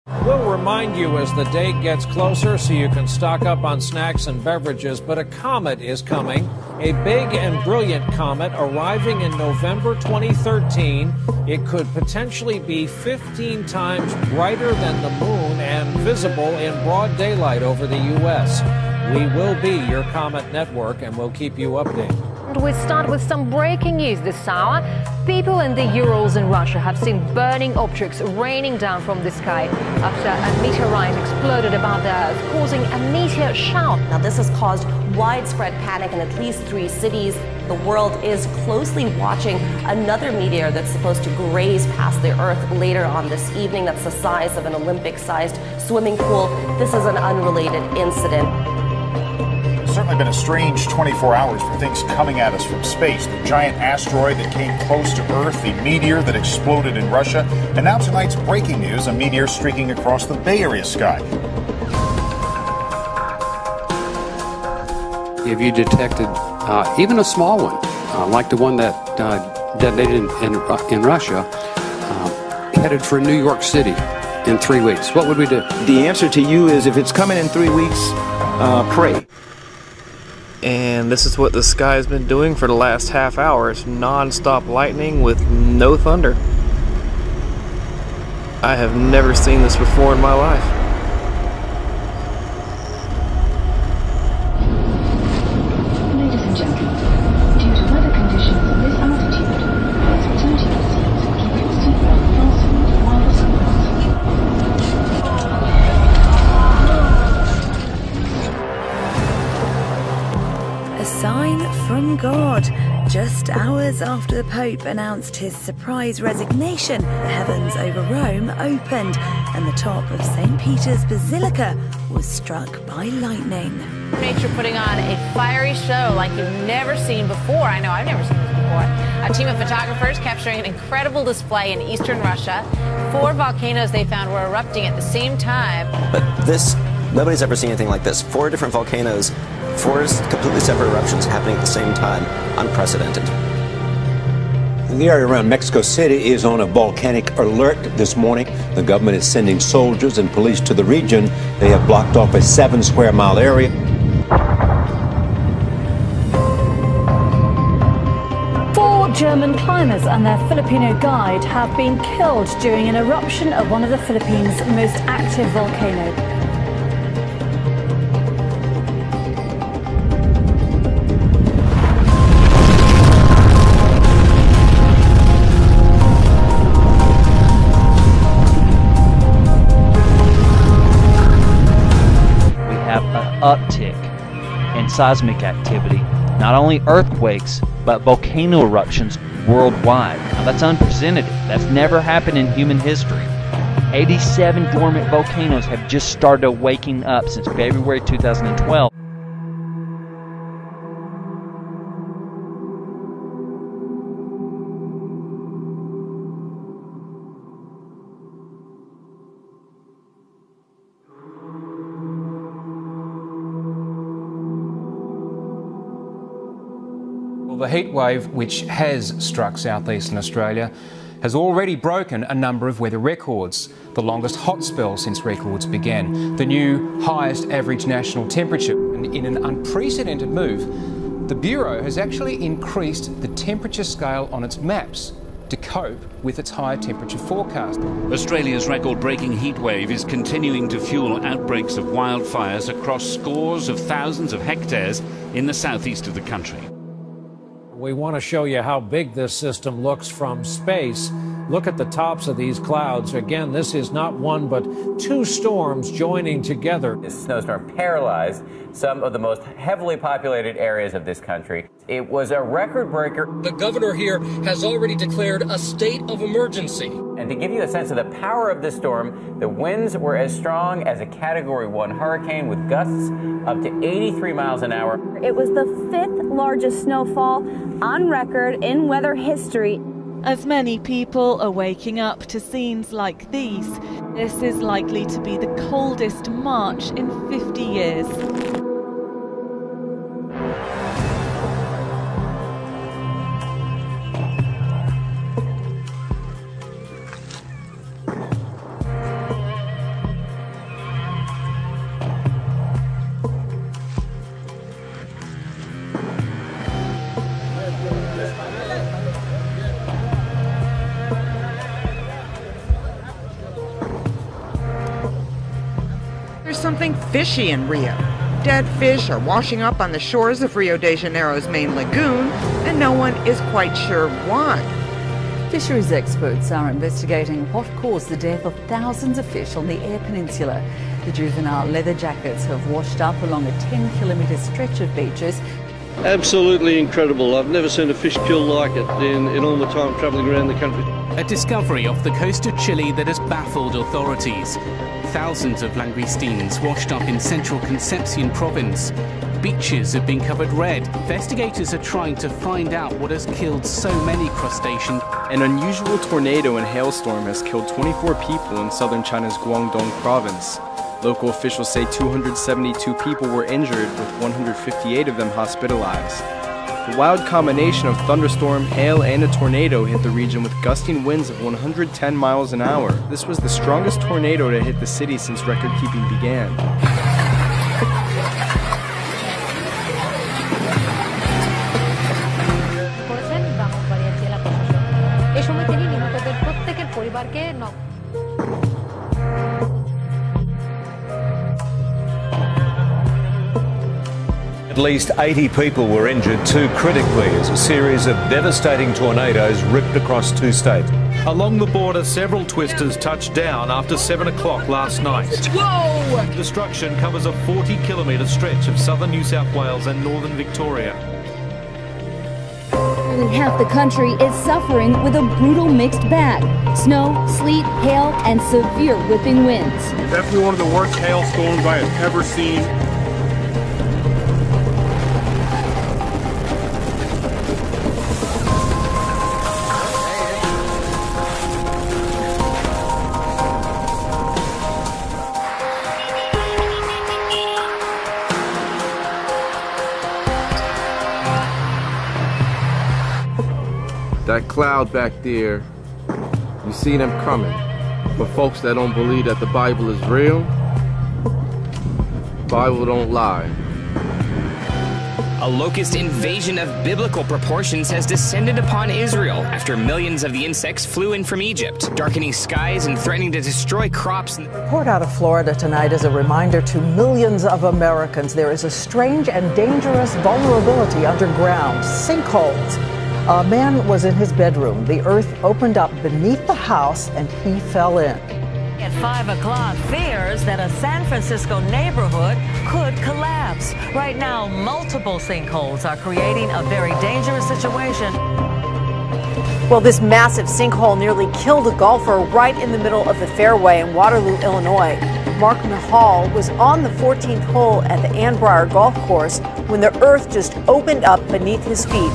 We'll remind you as the date gets closer so you can stock up on snacks and beverages, but a comet is coming. A big and brilliant comet arriving in November 2013. It could potentially be 15 times brighter than the moon and visible in broad daylight over the U.S. We will be your Comet Network, and we'll keep you updated. And we start with some breaking news this hour. People in the Urals in Russia have seen burning objects raining down from the sky after a meteorite exploded above the Earth, causing a meteor shower. Now, this has caused widespread panic in at least 3 cities. The world is closely watching another meteor that's supposed to graze past the Earth later on this evening. That's the size of an Olympic-sized swimming pool. This is an unrelated incident. Certainly been a strange 24 hours for things coming at us from space. The giant asteroid that came close to Earth, the meteor that exploded in Russia, and now tonight's breaking news, a meteor streaking across the Bay Area sky. Have you detected even a small one, like the one that detonated in Russia, headed for New York City in 3 weeks? What would we do? The answer to you is, if it's coming in 3 weeks, pray. And this is what the sky has been doing for the last half hour. It's non-stop lightning with no thunder. I have never seen this before in my life. Ladies and gentlemen, due to weather conditions at this altitude, please return to your seats and keep your seatbelt fastened while the sun rises. A sign from God. Just hours after the Pope announced his surprise resignation, the heavens over Rome opened and the top of St. Peter's Basilica was struck by lightning. Nature putting on a fiery show like you've never seen before. I know, I've never seen this before. A team of photographers capturing an incredible display in eastern Russia. 4 volcanoes they found were erupting at the same time. But this, nobody's ever seen anything like this. 4 different volcanoes, 4 completely separate eruptions happening at the same time. Unprecedented. The area around Mexico City is on a volcanic alert this morning. The government is sending soldiers and police to the region. They have blocked off a 7 square mile area. German climbers and their Filipino guide have been killed during an eruption of one of the Philippines' most active volcanoes. We have an uptick in seismic activity, not only earthquakes, but volcano eruptions worldwide. Now that's unprecedented. That's never happened in human history. 87 dormant volcanoes have just started waking up since February 2012. The heat wave, which has struck southeastern Australia, has already broken a number of weather records, the longest hot spell since records began, the new highest average national temperature. And in an unprecedented move, the Bureau has actually increased the temperature scale on its maps to cope with its higher temperature forecast. Australia's record-breaking heat wave is continuing to fuel outbreaks of wildfires across scores of thousands of hectares in the southeast of the country. We want to show you how big this system looks from space. Look at the tops of these clouds. Again, this is not one but 2 storms joining together. This snowstorm paralyzed some of the most heavily populated areas of this country. It was a record breaker. The governor here has already declared a state of emergency. And to give you a sense of the power of this storm, the winds were as strong as a Category 1 hurricane with gusts up to 83 miles an hour. It was the 5th largest snowfall on record in weather history. As many people are waking up to scenes like these, this is likely to be the coldest March in 50 years. There's something fishy in Rio. Dead fish are washing up on the shores of Rio de Janeiro's main lagoon, and no one is quite sure why. Fisheries experts are investigating what caused the death of thousands of fish on the Eyre Peninsula. The juvenile leather jackets have washed up along a 10-kilometre stretch of beaches. Absolutely incredible. I've never seen a fish killed like it in all my time travelling around the country. A discovery off the coast of Chile that has baffled authorities. Thousands of langoustines washed up in central Concepcion province. Beaches have been covered red. Investigators are trying to find out what has killed so many crustaceans. An unusual tornado and hailstorm has killed 24 people in southern China's Guangdong province. Local officials say 272 people were injured, with 158 of them hospitalized. The wild combination of thunderstorm, hail, and a tornado hit the region with gusting winds of 110 miles an hour. This was the strongest tornado to hit the city since record-keeping began. At least 80 people were injured, too critically, as a series of devastating tornadoes ripped across 2 states. Along the border, several twisters touched down after 7 o'clock last night. Whoa! Destruction covers a 40-kilometre stretch of southern New South Wales and northern Victoria. Nearly half the country is suffering with a brutal mixed bag. Snow, sleet, hail, and severe whipping winds. Definitely one of the worst hailstorms I have ever seen. That cloud back there, you see them coming. For folks that don't believe that the Bible is real, the Bible don't lie. A locust invasion of biblical proportions has descended upon Israel after millions of the insects flew in from Egypt, darkening skies and threatening to destroy crops. Report out of Florida tonight is a reminder to millions of Americans there is a strange and dangerous vulnerability underground, sinkholes. A man was in his bedroom. The earth opened up beneath the house and he fell in. At 5 o'clock, fears that a San Francisco neighborhood could collapse. Right now, multiple sinkholes are creating a very dangerous situation. Well, this massive sinkhole nearly killed a golfer right in the middle of the fairway in Waterloo, Illinois. Mark Mahal was on the 14th hole at the Ann Briar Golf Course when the earth just opened up beneath his feet.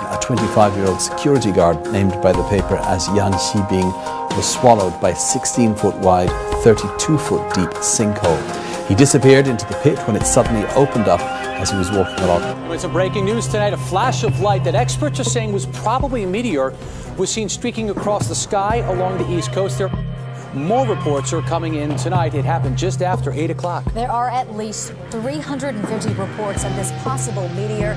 A 25-year-old security guard, named by the paper as Yan Xibing, was swallowed by a 16-foot wide, 32-foot deep sinkhole. He disappeared into the pit when it suddenly opened up as he was walking along. It's a breaking news tonight. A flash of light that experts are saying was probably a meteor was seen streaking across the sky along the East Coast. There more reports are coming in tonight. It happened just after 8 o'clock. There are at least 350 reports of this possible meteor.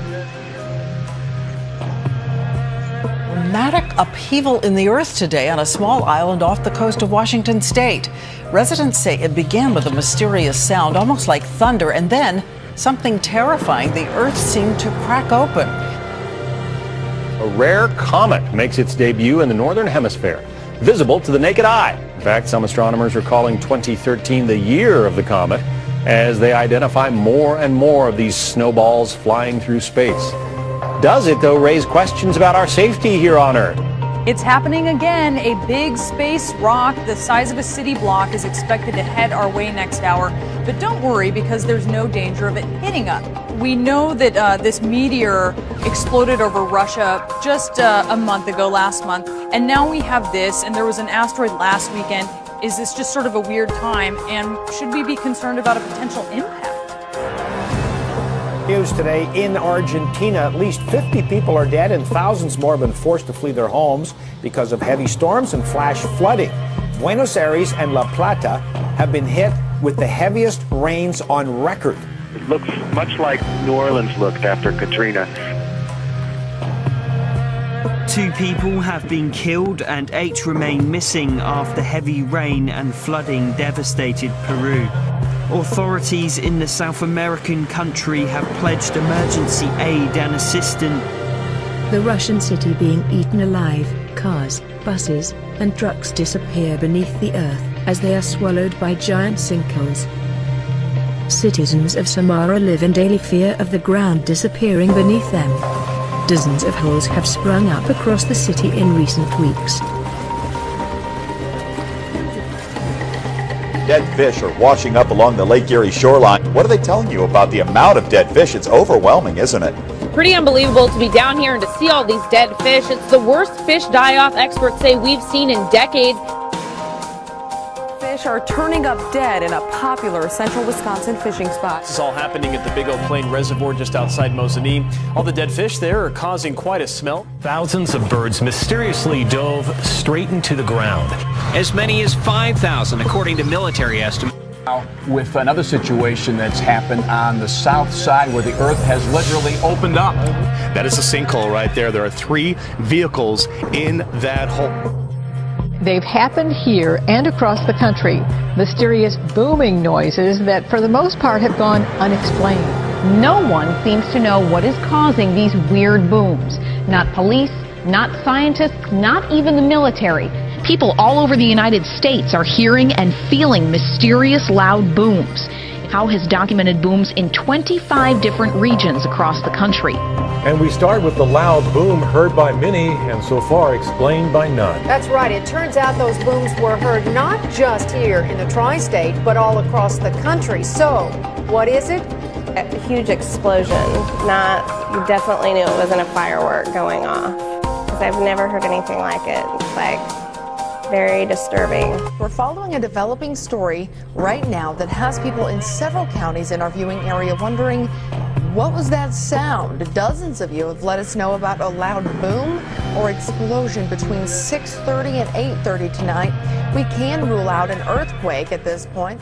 Dramatic upheaval in the earth today on a small island off the coast of Washington state. Residents say it began with a mysterious sound, almost like thunder, and then something terrifying. The earth seemed to crack open. A rare comet makes its debut in the northern hemisphere, visible to the naked eye. In fact, some astronomers are calling 2013 the year of the comet, as they identify more and more of these snowballs flying through space. Does it, though, raise questions about our safety here on Earth? It's happening again. A big space rock the size of a city block is expected to head our way next hour. But don't worry, because there's no danger of it hitting us. We know that this meteor exploded over Russia just a month ago, last month. And now we have this, and there was an asteroid last weekend. Is this just sort of a weird time? And should we be concerned about a potential impact? News today in Argentina, at least 50 people are dead and thousands more have been forced to flee their homes because of heavy storms and flash flooding. Buenos Aires and La Plata have been hit with the heaviest rains on record. It looks much like New Orleans looked after Katrina. 2 people have been killed and 8 remain missing after heavy rain and flooding devastated Peru. Authorities in the South American country have pledged emergency aid and assistance. The Russian city being eaten alive, cars, buses, and trucks disappear beneath the earth as they are swallowed by giant sinkholes. Citizens of Samara live in daily fear of the ground disappearing beneath them. Dozens of holes have sprung up across the city in recent weeks. Dead fish are washing up along the Lake Erie shoreline. What are they telling you about the amount of dead fish? It's overwhelming, isn't it? Pretty unbelievable to be down here and to see all these dead fish. It's the worst fish die-off experts say we've seen in decades. Fish are turning up dead in a popular central Wisconsin fishing spot. This is all happening at the Big Oak Plain Reservoir just outside Mosinee. All the dead fish there are causing quite a smell. Thousands of birds mysteriously dove straight into the ground. As many as 5,000, according to military estimates. With another situation that's happened on the south side where the earth has literally opened up. That is a sinkhole right there. There are 3 vehicles in that hole. They've happened here and across the country. Mysterious booming noises that for the most part have gone unexplained. No one seems to know what is causing these weird booms. Not police, not scientists, not even the military. People all over the United States are hearing and feeling mysterious loud booms. Howe has documented booms in 25 different regions across the country. And we start with the loud boom heard by many and so far explained by none. That's right. It turns out those booms were heard not just here in the tri-state, but all across the country. So, what is it? A huge explosion. You definitely knew it wasn't a firework going off. Because I've never heard anything like it. It's like very disturbing. We're following a developing story right now that has people in several counties in our viewing area wondering, what was that sound? Dozens of you have let us know about a loud boom or explosion between 6:30 and 8:30 tonight. We can rule out an earthquake at this point.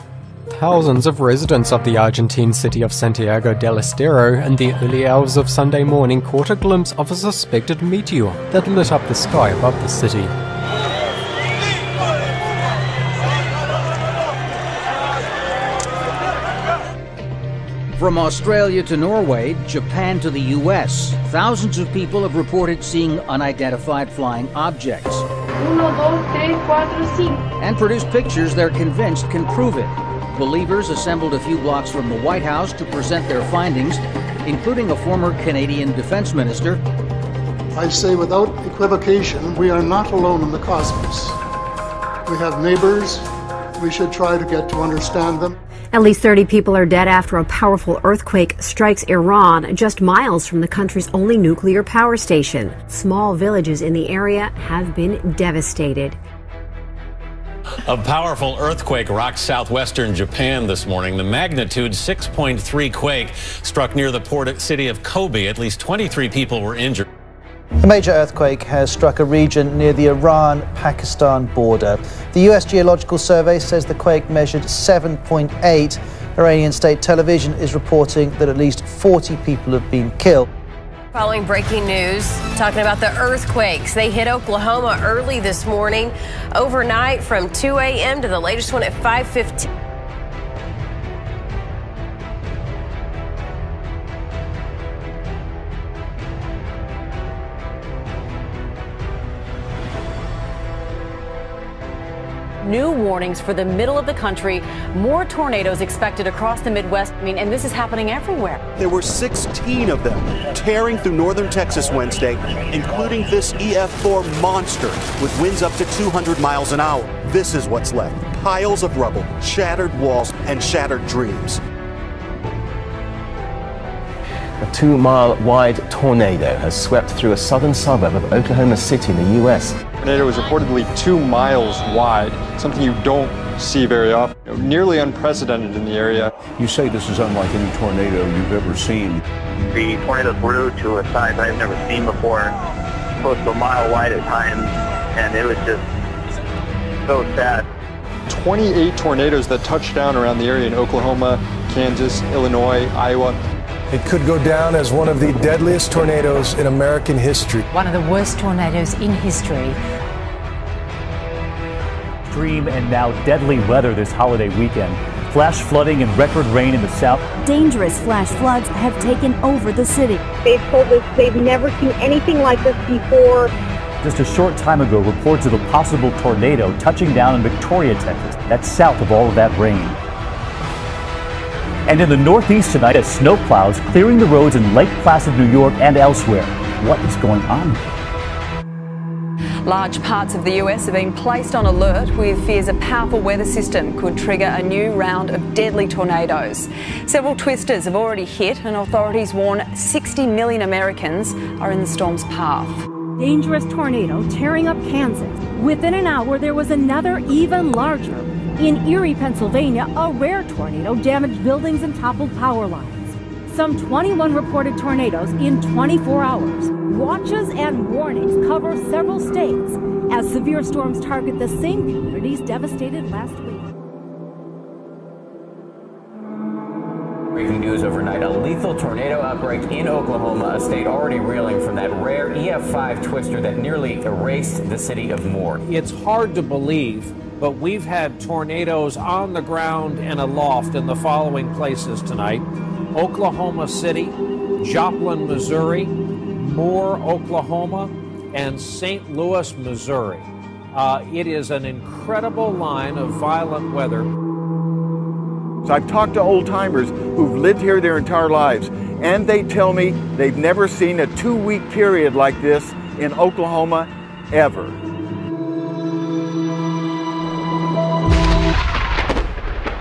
Thousands of residents of the Argentine city of Santiago del Estero in the early hours of Sunday morning caught a glimpse of a suspected meteor that lit up the sky above the city. From Australia to Norway, Japan to the US, thousands of people have reported seeing unidentified flying objects. 1, 2, 3, 4, 5. And produced pictures they're convinced can prove it. Believers assembled a few blocks from the White House to present their findings, including a former Canadian defense minister. I say without equivocation, we are not alone in the cosmos. We have neighbors. We should try to get to understand them. At least 30 people are dead after a powerful earthquake strikes Iran, just miles from the country's only nuclear power station. Small villages in the area have been devastated. A powerful earthquake rocked southwestern Japan this morning. The magnitude 6.3 quake struck near the port city of Kobe. At least 23 people were injured. A major earthquake has struck a region near the Iran-Pakistan border. The U.S. Geological Survey says the quake measured 7.8. Iranian state television is reporting that at least 40 people have been killed. Following breaking news, talking about the earthquakes. They hit Oklahoma early this morning, overnight from 2 a.m. to the latest one at 5:15. New warnings for the middle of the country. More tornadoes expected across the Midwest. And this is happening everywhere. There were 16 of them tearing through northern Texas Wednesday, including this EF4 monster with winds up to 200 miles an hour. This is what's left. Piles of rubble, shattered walls, and shattered dreams. A 2-mile-wide tornado has swept through a southern suburb of Oklahoma City in the U.S. The tornado was reportedly 2 miles wide, something you don't see very often. Nearly unprecedented in the area. You say this is unlike any tornado you've ever seen. The tornado grew to a size I've never seen before, close to a mile wide at times, and it was just so sad. 28 tornadoes that touched down around the area in Oklahoma, Kansas, Illinois, Iowa. It could go down as one of the deadliest tornadoes in American history. One of the worst tornadoes in history. Extreme and now deadly weather this holiday weekend. Flash flooding and record rain in the south. Dangerous flash floods have taken over the city. They've told us they've never seen anything like this before. Just a short time ago, reports of a possible tornado touching down in Victoria, Texas. That's south of all of that rain. And in the Northeast tonight, as snow clouds clearing the roads in Lake Placid, New York, and elsewhere. What is going on? Large parts of the US have been placed on alert with fears a powerful weather system could trigger a new round of deadly tornadoes. Several twisters have already hit, and authorities warn 60 million Americans are in the storm's path. Dangerous tornado tearing up Kansas. Within an hour, there was another even larger. In Erie, Pennsylvania, a rare tornado damaged buildings and toppled power lines. Some 21 reported tornadoes in 24 hours. Watches and warnings cover several states as severe storms target the same communities devastated last week. Breaking news overnight, a lethal tornado outbreak in Oklahoma, a state already reeling from that rare EF5 twister that nearly erased the city of Moore. It's hard to believe, but we've had tornadoes on the ground and aloft in the following places tonight: Oklahoma City, Joplin, Missouri, Moore, Oklahoma, and St. Louis, Missouri. It is an incredible line of violent weather. So I've talked to old-timers who've lived here their entire lives, and they tell me they've never seen a 2-week period like this in Oklahoma ever.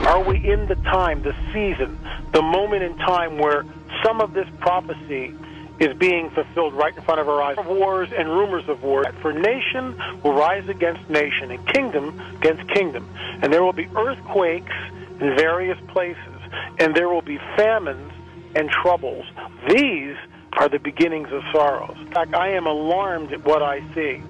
Are we in the time, the season, the moment in time where some of this prophecy is being fulfilled right in front of our eyes? Wars and rumors of war. For nation will rise against nation and kingdom against kingdom. And there will be earthquakes in various places. And there will be famines and troubles. These are the beginnings of sorrows. In fact, I am alarmed at what I see.